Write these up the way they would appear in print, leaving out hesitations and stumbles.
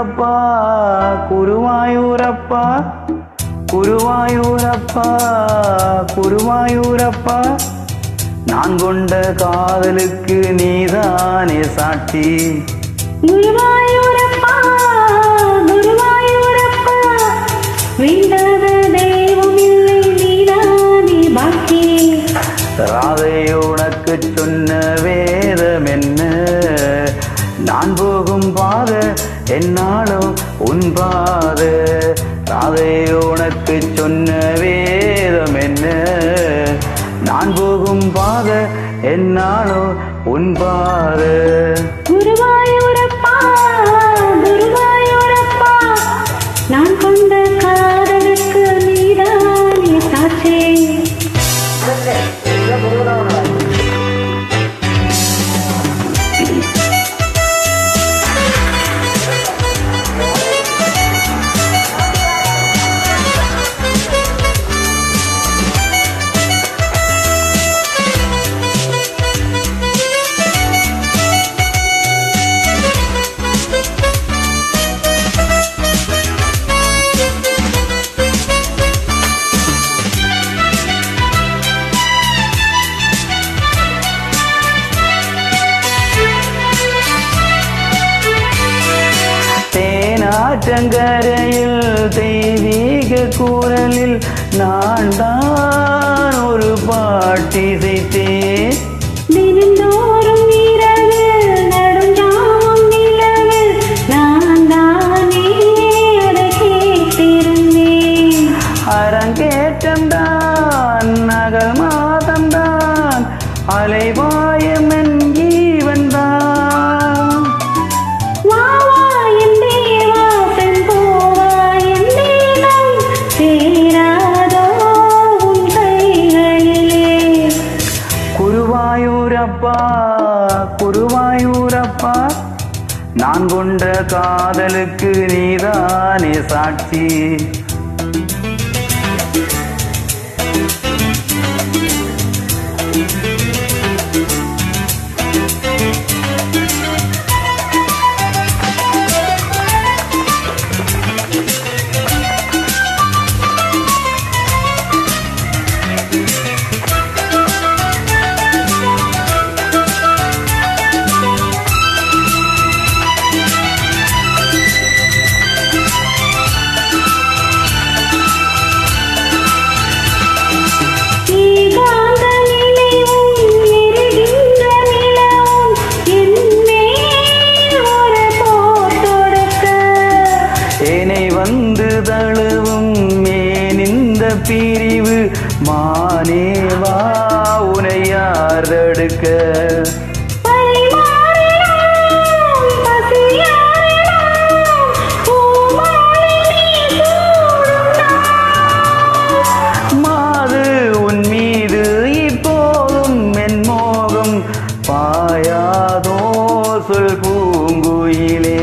குருவாயூரப்பா குருவாயூரப்பா குருவாயூரப்பா குருவாயூரப்பா நான் கொண்ட காதலுக்கு நீதானே சாட்சி. குருவாயூரப்பா குருவாயூரப்பா வேண்டாத தெய்வம் இல்லை நீதானே பாக்கி. ராதை உனக்கு சொன்ன வேதம் என்ன, நான் போகும் பாத என்னாலும் உன் பாத. ராதை உனக்கு சொன்ன வேதம் என்ன, நான் போகும் பாத என்னாலும் உன் பாத. குருவாயூரப்பா குருவாயூரப்பா நான் கொண்ட காதலுக்கு நீதானே சாட்சி. ஆற்றங்கரையில் தெய்வீக குரலில் நான் தான் ஒரு பாட்டிசைத்தேன். தினந்தோறும் இரவில் நடுஞ்சாமம் நிலவில் நான் தானே அதை கேட்டிருந்தேன். அரங்கேற்றம்தான் நகல் மாதம்தான் அலைவாயம் என் ஜீவன்தான். குருவாயூரப்பா குருவாயூரப்பா நான் கொண்ட காதலுக்கு நீதானே சாட்சி. வந்து தழுவும் மேனிந்த பிரிவு மானேவா உனை யார் தடுக்க. மாது உன் மீது இப்போதும் என் மோகம் பாயாதோ சொல் பூங்குயிலே.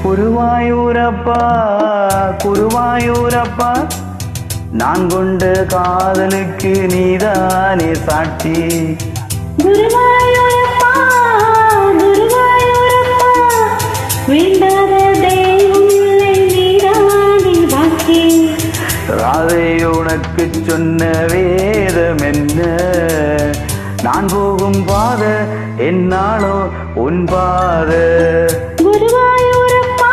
குருவாயூரப்பா குருவாயூரப்பா நான் கொண்ட காதலுக்கு நீதானே சாட்சி. குருவாயூரப்பா குருவாயூரப்பா வேண்டாத தெய்வம் இல்லை நீதானே பாக்கி. ராதை உனக்கு சொன்ன வேதம் என்ன, நான் போகும் பாத என்னாலோ உன் பாத. குருவாயூரப்பா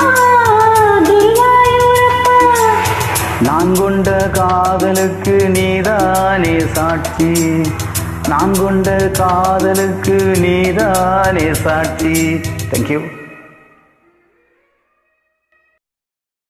குருவாயூரப்பா நான் கொண்ட காதலுக்கு நீதானே சாட்சி. நான் கொண்ட காதலுக்கு நீதானே சாட்சி. தேங்க்யூ.